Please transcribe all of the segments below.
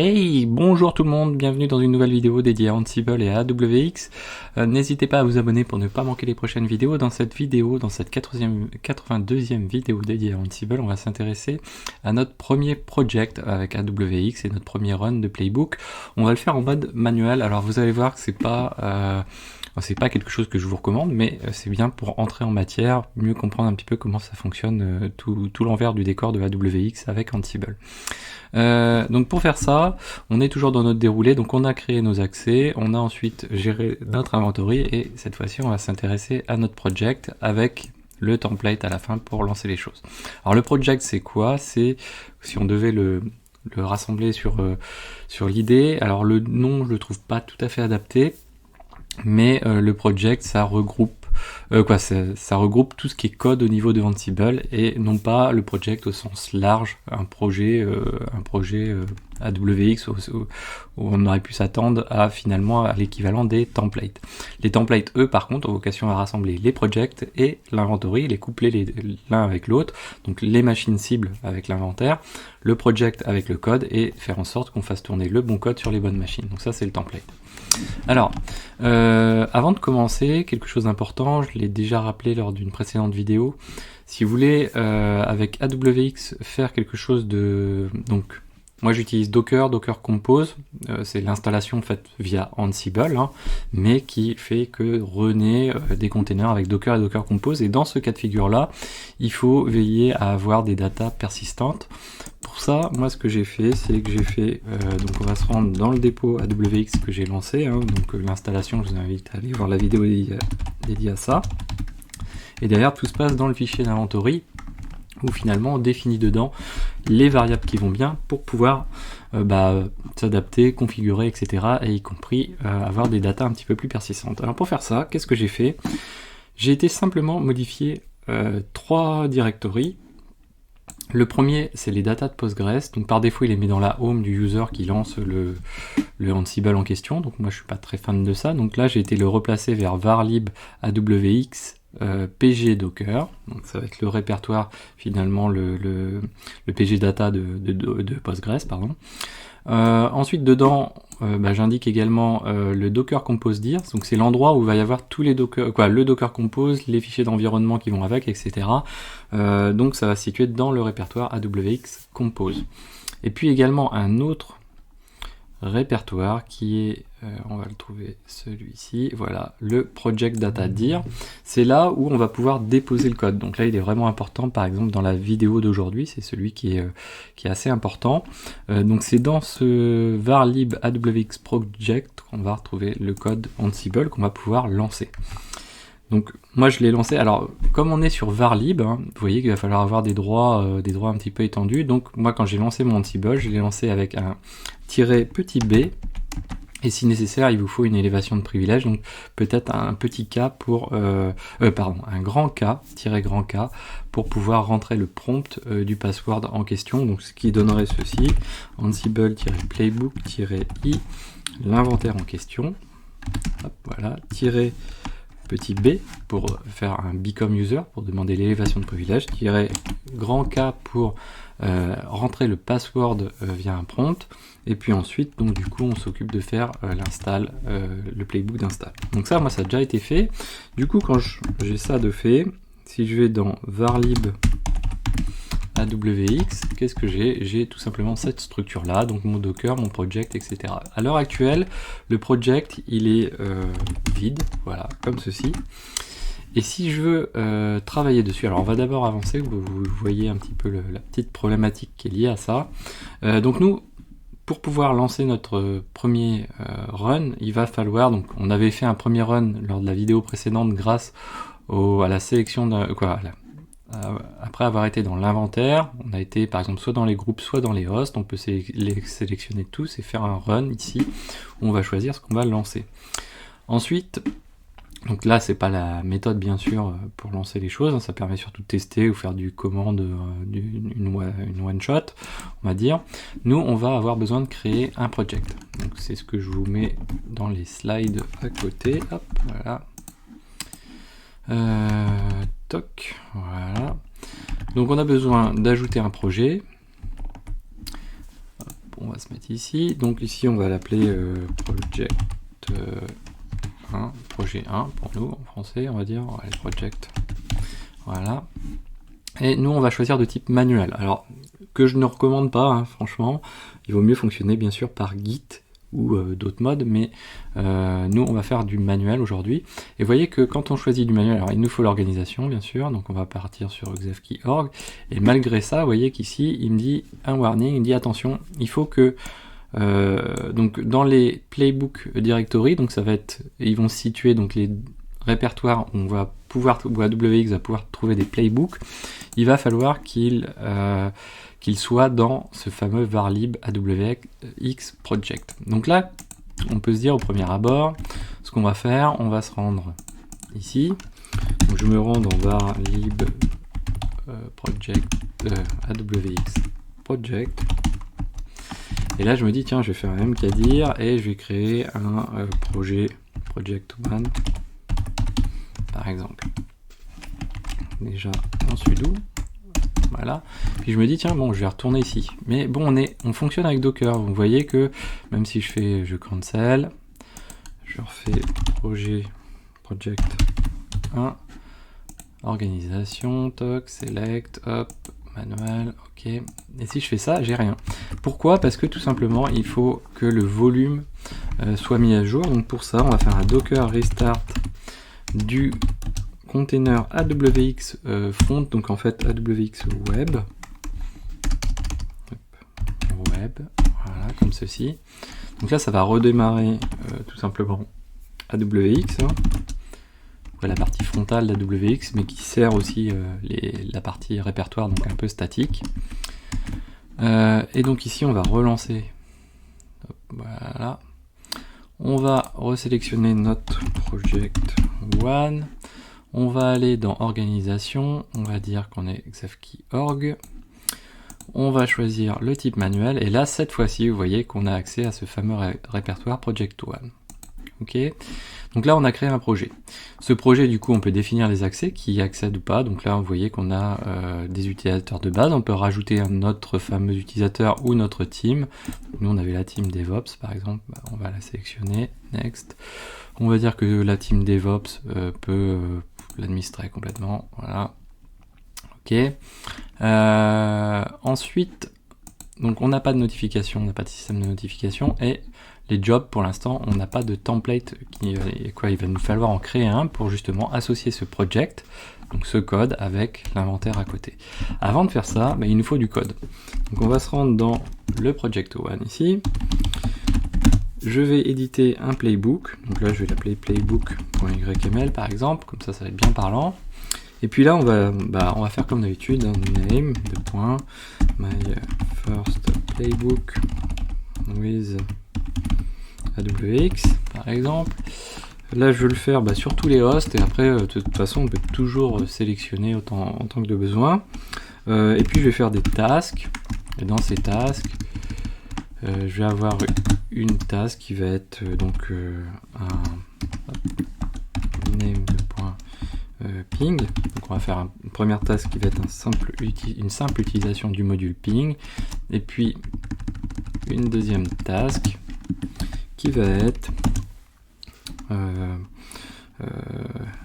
Hey, bonjour tout le monde, bienvenue dans une nouvelle vidéo dédiée à Ansible et à AWX. N'hésitez pas à vous abonner pour ne pas manquer les prochaines vidéos. Dans cette 82e vidéo dédiée à Ansible, on va s'intéresser à notre premier project avec AWX et notre premier run de Playbook. On va le faire en mode manuel, alors vous allez voir que c'est pas quelque chose que je vous recommande, mais c'est bien pour entrer en matière, mieux comprendre un petit peu comment ça fonctionne, tout l'envers du décor de AWX avec Ansible. Donc pour faire ça, on est toujours dans notre déroulé, donc on a créé nos accès, on a ensuite géré notre inventory, et cette fois-ci on va s'intéresser à notre project avec le template à la fin pour lancer les choses. Alors le project c'est quoi? C'est, si on devait le rassembler sur l'idée, alors le nom je le trouve pas tout à fait adapté, mais le project ça regroupe ça regroupe tout ce qui est code au niveau de Ansible et non pas le project au sens large, un projet AWX où on aurait pu s'attendre à finalement à l'équivalent des templates. Les templates, eux, par contre, ont vocation à rassembler les projects et l'inventory, les coupler l'un avec l'autre, donc les machines cibles avec l'inventaire, le project avec le code et faire en sorte qu'on fasse tourner le bon code sur les bonnes machines. Donc ça, c'est le template. Alors, avant de commencer, quelque chose d'important, je l'ai déjà rappelé lors d'une précédente vidéo. Si vous voulez, avec AWX, faire quelque chose de... Donc, moi j'utilise Docker Compose, c'est l'installation faite via Ansible, mais qui fait que renaît des containers avec Docker et Docker Compose, et dans ce cas de figure-là, il faut veiller à avoir des datas persistantes. Pour ça, moi ce que j'ai fait, c'est que j'ai fait, donc on va se rendre dans le dépôt AWX que j'ai lancé, donc l'installation, je vous invite à aller voir la vidéo dédiée à ça. Et derrière, tout se passe dans le fichier d'inventory, où finalement on définit dedans les variables qui vont bien pour pouvoir s'adapter, configurer, etc. et y compris avoir des datas un petit peu plus persistantes. Alors pour faire ça, qu'est-ce que j'ai fait? J'ai été simplement modifier 3 directories. Le premier, c'est les datas de Postgres, donc par défaut il est mis dans la home du user qui lance le Ansible en question, donc moi je suis pas très fan de ça, donc là j'ai été le replacer vers varlib AWX PG Docker, donc ça va être le répertoire finalement, le PG data de Postgres, pardon. Ensuite dedans, j'indique également le Docker Compose dir, donc c'est l'endroit où il va y avoir tous les Docker, le Docker Compose, les fichiers d'environnement qui vont avec, etc. Donc ça va se situer dans le répertoire AWX Compose. Et puis également un autre répertoire qui est, on va le trouver celui-ci, voilà, le project data dir. C'est là où on va pouvoir déposer le code. Donc là il est vraiment important, par exemple dans la vidéo d'aujourd'hui, c'est celui qui est assez important. Donc c'est dans ce varlib AWX project qu'on va retrouver le code Ansible qu'on va pouvoir lancer. Donc moi je l'ai lancé, alors comme on est sur varlib, vous voyez qu'il va falloir avoir des droits un petit peu étendus, donc moi quand j'ai lancé mon Ansible, je l'ai lancé avec un petit b, et si nécessaire il vous faut une élévation de privilège, donc peut-être un petit k pour, un grand k, grand k, pour pouvoir rentrer le prompt du password en question, donc ce qui donnerait ceci, ansible-playbook-i, l'inventaire en question, hop, voilà, petit b pour faire un become user, pour demander l'élévation de privilège, grand K pour rentrer le password via un prompt, et puis ensuite, donc du coup, on s'occupe de faire l'install, le playbook d'install. Donc ça, moi, ça a déjà été fait. Du coup, quand j'ai ça de fait, si je vais dans varlib AWX, qu'est-ce que j'ai? J'ai tout simplement cette structure-là, donc mon Docker, mon project, etc. À l'heure actuelle, le project, il est vide, voilà, comme ceci. Et si je veux travailler dessus, alors on va d'abord avancer, vous voyez un petit peu la petite problématique qui est liée à ça. Donc nous, pour pouvoir lancer notre premier run, il va falloir, donc on avait fait un premier run lors de la vidéo précédente grâce à la sélection après avoir été dans l'inventaire, on a été par exemple soit dans les groupes, soit dans les hosts, on peut les sélectionner tous et faire un run ici, où on va choisir ce qu'on va lancer. Ensuite, donc là c'est pas la méthode bien sûr pour lancer les choses, ça permet surtout de tester ou faire du commande, une one shot, on va dire. Nous on va avoir besoin de créer un project, donc c'est ce que je vous mets dans les slides à côté, hop, voilà. Toc, voilà. Donc on a besoin d'ajouter un projet. on va se mettre ici. Donc ici, on va l'appeler project 1, projet 1 pour nous, en français, on va dire. Allez, project. Voilà. Et nous, on va choisir de type manuel. Alors, que je ne recommande pas, hein, franchement. Il vaut mieux fonctionner, bien sûr, par Git ou d'autres modes, mais nous, on va faire du manuel aujourd'hui. Et vous voyez que quand on choisit du manuel, alors il nous faut l'organisation, bien sûr, donc on va partir sur xefkey.org, et malgré ça, vous voyez qu'ici, il me dit un warning, il me dit attention, il faut que donc dans les playbook directory, donc ça va être, ils vont se situer donc les répertoires où on va pouvoir, où AWX va pouvoir trouver des playbooks, il va falloir qu'il soit dans ce fameux varlib AWX project. Donc là, on peut se dire au premier abord, ce qu'on va faire, on va se rendre ici. Donc je me rends dans varlib project AWX project. Et là, je me dis, tiens, je vais faire un mkdir et je vais créer un projet project 1, par exemple. Déjà en sudo. Voilà. Puis je me dis, tiens, bon, je vais retourner ici. Mais bon, on fonctionne avec Docker. Vous voyez que même si je cancel, je refais project 1, organisation, toc, select, hop, manuel, ok. Et si je fais ça, j'ai rien. Pourquoi? Parce que tout simplement, il faut que le volume soit mis à jour. Donc pour ça, on va faire un docker restart du container AWX front, donc en fait AWX web. Web, voilà, comme ceci. Donc là, ça va redémarrer tout simplement AWX. La partie frontale d'AWX, mais qui sert aussi la partie répertoire, donc un peu statique. Et donc ici, on va relancer. Hop, voilà. On va resélectionner notre project 1. On va aller dans organisation. On va dire qu'on est xefkey.org. On va choisir le type manuel. Et là, cette fois-ci, vous voyez qu'on a accès à ce fameux répertoire project 1. Ok. Donc là, on a créé un projet. Ce projet, du coup, on peut définir les accès, qui y accèdent ou pas. Donc là, vous voyez qu'on a des utilisateurs de base. On peut rajouter un autre fameux utilisateur ou notre team. Nous, on avait la team DevOps, par exemple. On va la sélectionner. Next. On va dire que la team DevOps peut l'administrer complètement. Voilà. Ok. Ensuite, donc on n'a pas de notification, on n'a pas de système de notification. Et les jobs, pour l'instant, on n'a pas de template. Il va nous falloir en créer un pour justement associer ce project, donc ce code, avec l'inventaire à côté. Avant de faire ça, il nous faut du code. Donc on va se rendre dans le project 1 ici. Je vais éditer un playbook. Donc là, je vais l'appeler playbook.yml par exemple. Comme ça va être bien parlant. Et puis là, on va faire comme d'habitude, un name de my first playbook with AWX, par exemple. Là, je veux le faire sur tous les hosts, et après, de toute façon, on peut toujours sélectionner en tant que de besoin. Et puis, je vais faire des tasks, et dans ces tasks, je vais avoir une task qui va être un name de ping. Donc, on va faire une première task qui va être une simple utilisation du module ping, et puis une deuxième task qui va être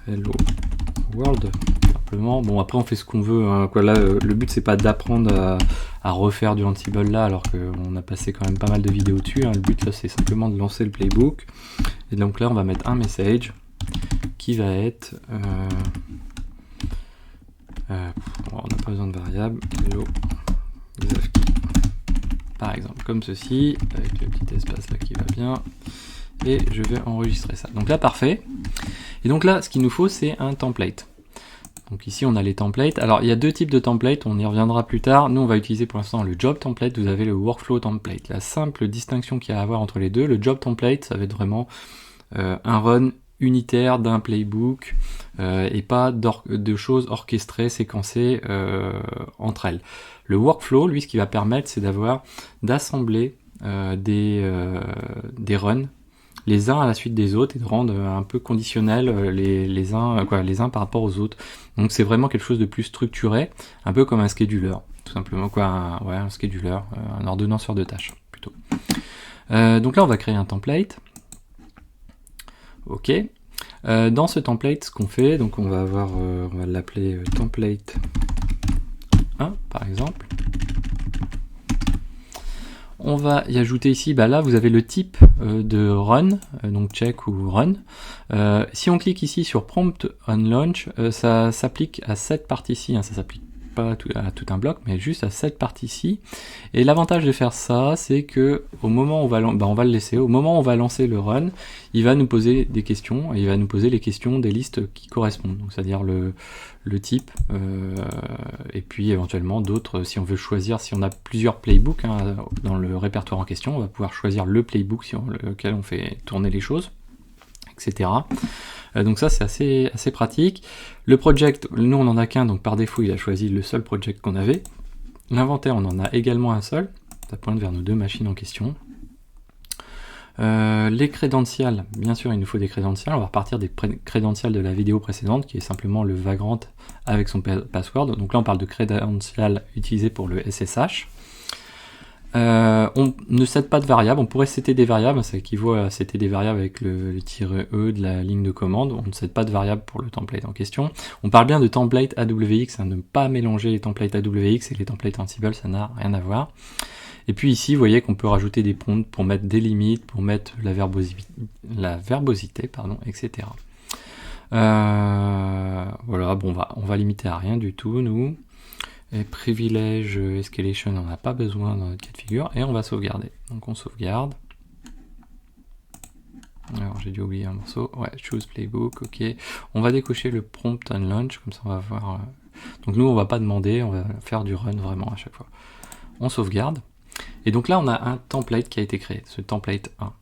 hello world, simplement. Bon, après on fait ce qu'on veut, hein. Là, le but c'est pas d'apprendre à refaire du Ansible là, alors qu'on a passé quand même pas mal de vidéos dessus, hein. Le but là c'est simplement de lancer le playbook, et donc là on va mettre un message qui va être on n'a pas besoin de variable, hello xefkey, par exemple, comme ceci, avec le petit espace là qui va bien, et je vais enregistrer ça. Donc là, parfait. Et donc là, ce qu'il nous faut, c'est un template. Donc ici, on a les templates. Alors, il y a deux types de templates, on y reviendra plus tard. Nous, on va utiliser pour l'instant le job template, vous avez le workflow template. La simple distinction qu'il y a à avoir entre les deux, le job template, ça va être vraiment un run unitaire d'un playbook, et pas de choses orchestrées, séquencées entre elles. Le workflow, lui, ce qui va permettre, c'est d'assembler des runs les uns à la suite des autres, et de rendre un peu conditionnels les uns par rapport aux autres. Donc c'est vraiment quelque chose de plus structuré, un peu comme un scheduler, tout simplement, un scheduler, un ordonnanceur de tâches plutôt. Donc là, on va créer un template. Ok. Dans ce template, ce qu'on fait, donc on va l'appeler template 1 par exemple. On va y ajouter ici, là vous avez le type de run, donc check ou run. Si on clique ici sur prompt on launch, ça s'applique à cette partie-ci, hein, ça s'applique pas à tout un bloc, mais juste à cette partie-ci. Et l'avantage de faire ça, c'est que au moment où on va le laisser, au moment où on va lancer le run, il va nous poser des questions, et il va nous poser les questions des listes qui correspondent, donc c'est-à-dire le type, et puis éventuellement d'autres, si on veut choisir, si on a plusieurs playbooks hein, dans le répertoire en question, on va pouvoir choisir le playbook sur lequel on fait tourner les choses, etc. Donc ça c'est assez pratique. Le project, nous on en a qu'un, donc par défaut il a choisi le seul project qu'on avait. L'inventaire, on en a également un seul, ça pointe vers nos deux machines en question. Les credentials, bien sûr il nous faut des credentials, on va repartir des credentials de la vidéo précédente qui est simplement le Vagrant avec son password. Donc là on parle de credentials utilisés pour le SSH. On ne set pas de variables, on pourrait setter des variables, ça équivaut à setter des variables avec le -e de la ligne de commande, on ne set pas de variables pour le template en question. On parle bien de template AWX, hein, ne pas mélanger les templates AWX et les templates Ansible, ça n'a rien à voir. Et puis ici, vous voyez qu'on peut rajouter des prompts pour mettre des limites, pour mettre la verbosité, etc. Voilà, bon, on va limiter à rien du tout, nous. Et privilège escalation, on n'a pas besoin dans notre cas de figure, et on va sauvegarder. Donc on sauvegarde. Alors j'ai dû oublier un morceau. Ouais, choose playbook, ok. On va décocher le prompt on launch, comme ça on va voir. Donc nous on va pas demander, on va faire du run vraiment à chaque fois. On sauvegarde. Et donc là on a un template qui a été créé, ce template 1.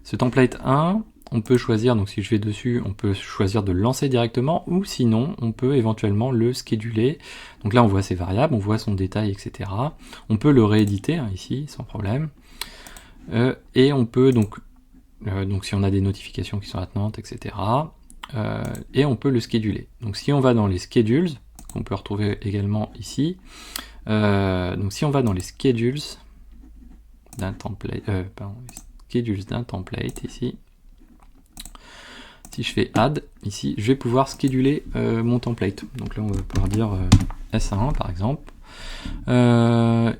Ce template 1, on peut choisir, donc si je vais dessus, on peut choisir de le lancer directement, ou sinon, on peut éventuellement le scheduler. Donc là, on voit ses variables, on voit son détail, etc. On peut le rééditer, hein, ici, sans problème. Et on peut, donc si on a des notifications qui sont attenantes, etc. Et on peut le scheduler. Donc si on va dans les schedules, qu'on peut retrouver également ici, donc si on va dans les schedules d'un template, schedules d'un template, ici, si je fais add, ici, je vais pouvoir scheduler mon template. Donc là, on va pouvoir dire S1 par exemple.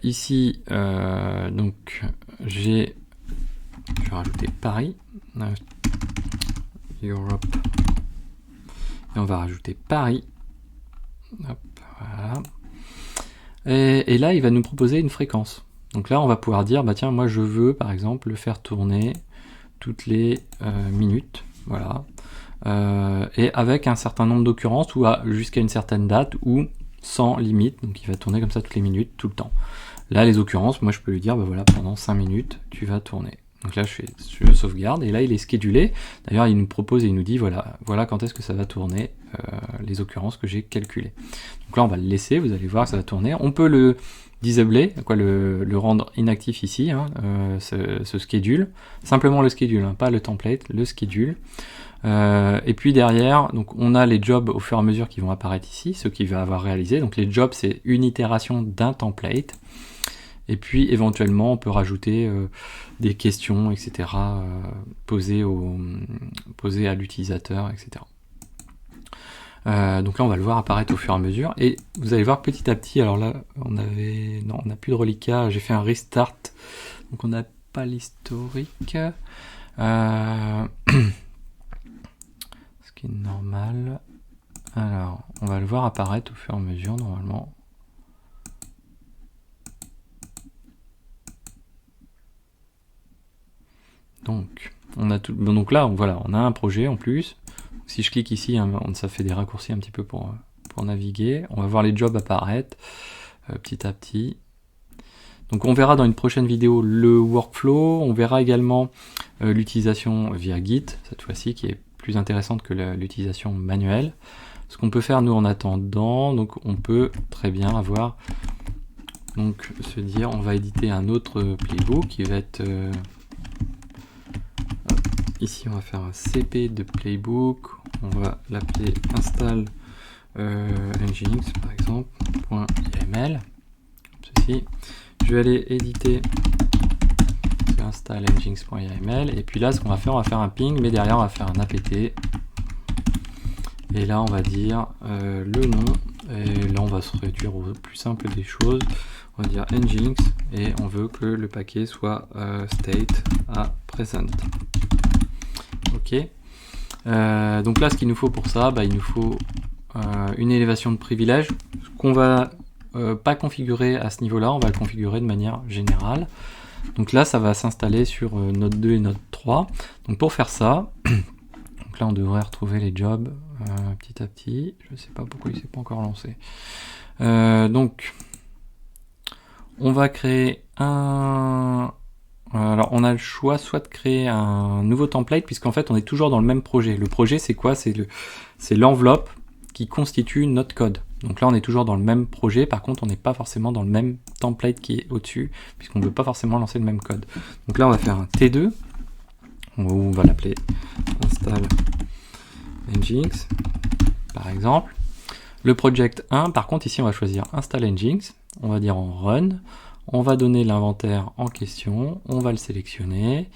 Ici, donc, je vais rajouter Paris, Europe, et on va rajouter Paris. Hop, voilà. Et là, il va nous proposer une fréquence. Donc là, on va pouvoir dire, tiens, moi je veux par exemple le faire tourner toutes les minutes. Voilà. Et avec un certain nombre d'occurrences ou jusqu'à une certaine date ou sans limite, donc il va tourner comme ça toutes les minutes, tout le temps. Là les occurrences, moi je peux lui dire voilà, pendant 5 minutes tu vas tourner. Donc là je sauvegarde et là il est schedulé. D'ailleurs il nous propose et il nous dit voilà quand est-ce que ça va tourner les occurrences que j'ai calculées. Donc là on va le laisser, vous allez voir que ça va tourner. On peut le disabler, le rendre inactif ici, hein, ce schedule, simplement le schedule, hein, pas le template, le schedule. Et puis derrière, donc on a les jobs au fur et à mesure qui vont apparaître ici, ceux qu'il va avoir réalisé. Donc les jobs, c'est une itération d'un template. Et puis éventuellement, on peut rajouter des questions, etc. Posées à l'utilisateur, etc. Donc là, on va le voir apparaître au fur et à mesure. Et vous allez voir petit à petit, alors là, on n'a plus de reliquat. J'ai fait un restart, donc on n'a pas l'historique. Ce qui est normal. Alors, on va le voir apparaître au fur et à mesure, normalement. Donc, on a tout. Donc là, voilà, on a un projet en plus. Si je clique ici, hein, ça fait des raccourcis un petit peu pour naviguer. On va voir les jobs apparaître petit à petit. Donc on verra dans une prochaine vidéo le workflow. On verra également l'utilisation via Git, cette fois-ci, qui est plus intéressante que l'utilisation manuelle. Ce qu'on peut faire nous en attendant, donc on peut très bien avoir, donc se dire on va éditer un autre playbook qui va être ici on va faire un cp de playbook, on va l'appeler install nginx par exemple .yml, comme ceci. Je vais aller éditer un install nginx.yml, et puis là ce qu'on va faire, on va faire un ping, mais derrière on va faire un apt, et là on va dire le nom, et là on va se réduire au plus simple des choses, on va dire nginx, et on veut que le paquet soit state à present. Ok. Donc là ce qu'il nous faut pour ça, il nous faut une élévation de privilège qu'on va pas configurer à ce niveau là, on va le configurer de manière générale. Donc là ça va s'installer sur node 2 et node 3. Donc pour faire ça, donc là on devrait retrouver les jobs petit à petit, je sais pas pourquoi il s'est pas encore lancé. Donc on va créer un... Alors on a le choix soit de créer un nouveau template, puisqu'en fait on est toujours dans le même projet. Le projet c'est quoi? C'est l'enveloppe qui constitue notre code. Donc là on est toujours dans le même projet, par contre on n'est pas forcément dans le même template qui est au-dessus, puisqu'on ne veut pas forcément lancer le même code. Donc là on va faire un T2, on va l'appeler install nginx par exemple. Le project 1, par contre ici on va choisir install nginx, on va dire en run, on va donner l'inventaire en question, on va le sélectionner,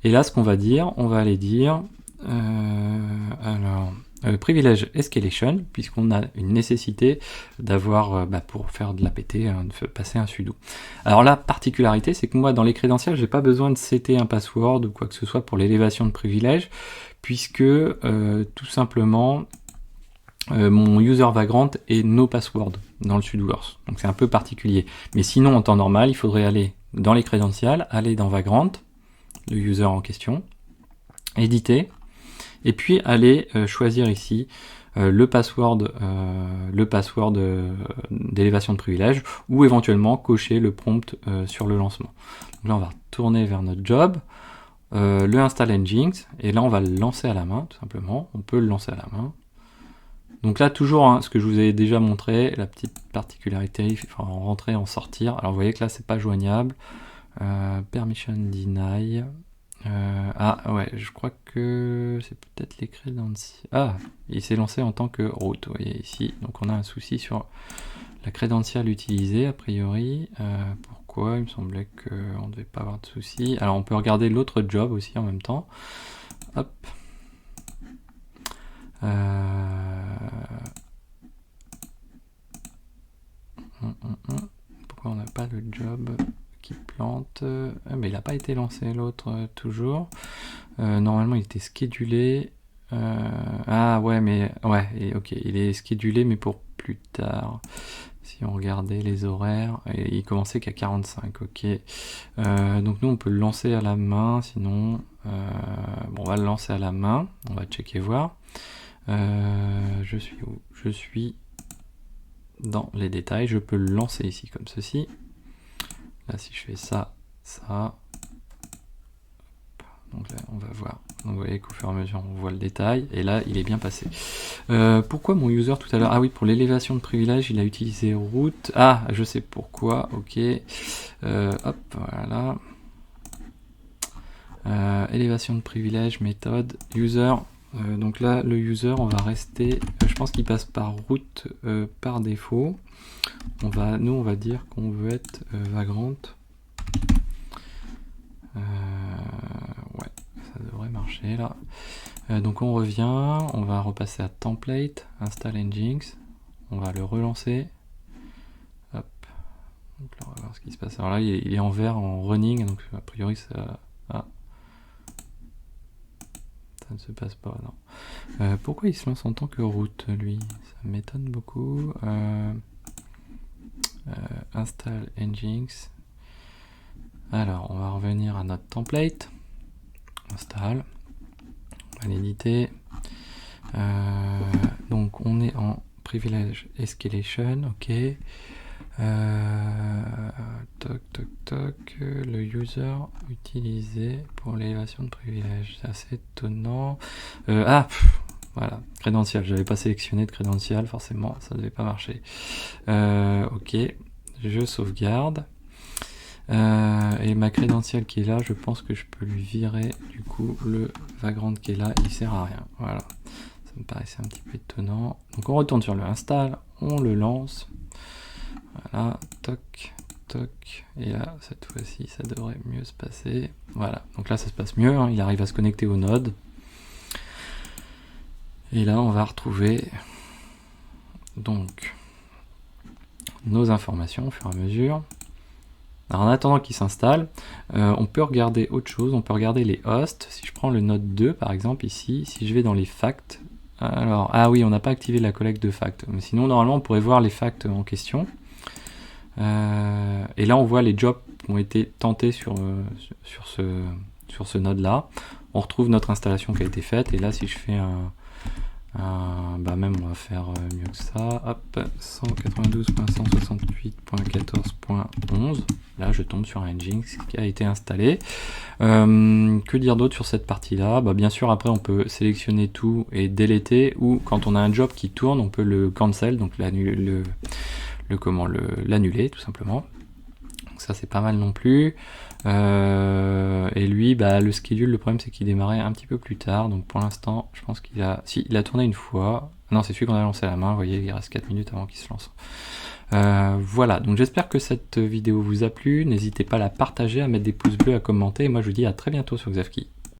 et là ce qu'on va dire, on va aller dire privilège escalation, puisqu'on a une nécessité d'avoir, pour faire de l'APT, de passer un sudo. Alors la particularité, c'est que moi dans les crédentiels, j'ai pas besoin de setter un password ou quoi que ce soit pour l'élévation de privilège, puisque tout simplement mon user vagrant est no password dans le sudoers, donc c'est un peu particulier. Mais sinon en temps normal, il faudrait aller dans les crédentials, aller dans vagrant, le user en question, éditer, et puis aller choisir ici le password d'élévation de privilège, ou éventuellement cocher le prompt sur le lancement. Donc là on va retourner vers notre job, le install nginx, et là on va le lancer à la main tout simplement, on peut le lancer à la main. Donc là toujours ce que je vous ai déjà montré, la petite particularité, en rentrer, en sortir. Alors vous voyez que là c'est pas joignable, permission deny, ah ouais, je crois que c'est peut-être les credentials. Ah, il s'est lancé en tant que root, vous voyez ici, donc on a un souci sur la credential utilisée a priori. Pourquoi? Il me semblait qu'on ne devait pas avoir de souci. Alors on peut regarder l'autre job aussi en même temps. Hop. Pourquoi on n'a pas le job qui plante? Mais il n'a pas été lancé l'autre toujours. Normalement il était schedulé. Ah ouais, mais ouais, ok, il est schedulé mais pour plus tard. Si on regardait les horaires, et il commençait qu'à 45, ok. Donc nous on peut le lancer à la main, sinon bon, on va le lancer à la main, on va checker voir. Je suis où? Je suis dans les détails, je peux le lancer ici comme ceci. Là si je fais ça, donc là on va voir, donc vous voyez qu'au fur et à mesure on voit le détail, et là il est bien passé. Pourquoi mon user tout à l'heure? Ah oui, pour l'élévation de privilège il a utilisé root. Ah, je sais pourquoi, ok. Hop, voilà. Élévation de privilège, méthode, user. Donc là le user, on va rester, je pense qu'il passe par root par défaut. Nous on va dire qu'on veut être vagrant. Ouais, ça devrait marcher là. Donc on revient, on va repasser à template, install nginx, on va le relancer. Hop. Donc là, on va voir ce qui se passe. Alors là il est en vert, en running, donc a priori ça... Ah. Ça ne se passe pas, non. Pourquoi il se lance en tant que root, lui? Ça m'étonne beaucoup. Install nginx. Alors, on va revenir à notre template. Install. On va l'éditer. Donc, on est en privilège escalation, ok. Toc toc toc, le user utilisé pour l'élévation de privilège, c'est assez étonnant. Voilà, crédential, j'avais pas sélectionné de crédential, forcément ça devait pas marcher. Ok, je sauvegarde, et ma crédential qui est là, je pense que je peux lui virer du coup le vagrant qui est là, il sert à rien. Voilà, ça me paraissait un petit peu étonnant. Donc on retourne sur le install, on le lance. Voilà, toc, toc. Et là, cette fois-ci, ça devrait mieux se passer. Voilà, donc là, ça se passe mieux, hein. Il arrive à se connecter au node. Et là, on va retrouver donc nos informations au fur et à mesure. Alors en attendant qu'il s'installe, on peut regarder autre chose, on peut regarder les hosts. Si je prends le node 2 par exemple ici, si je vais dans les facts, alors, ah oui, on n'a pas activé la collecte de facts, mais sinon normalement on pourrait voir les facts en question. Et là on voit les jobs qui ont été tentés sur ce node là. On retrouve notre installation qui a été faite, et là si je fais bah même on va faire mieux que ça, hop, 192.168.14.11, là je tombe sur un Nginx qui a été installé. Que dire d'autre sur cette partie là? Bah bien sûr après on peut sélectionner tout et déléter, ou quand on a un job qui tourne on peut le cancel, donc l'annuler tout simplement. Donc ça c'est pas mal non plus. Et lui, bah, le schedule, le problème c'est qu'il démarrait un petit peu plus tard, donc pour l'instant je pense qu'il a... Si, il a tourné une fois. Non, c'est celui qu'on a lancé à la main, vous voyez, il reste 4 minutes avant qu'il se lance. Voilà, donc j'espère que cette vidéo vous a plu, n'hésitez pas à la partager, à mettre des pouces bleus, à commenter, et moi je vous dis à très bientôt sur Xavki.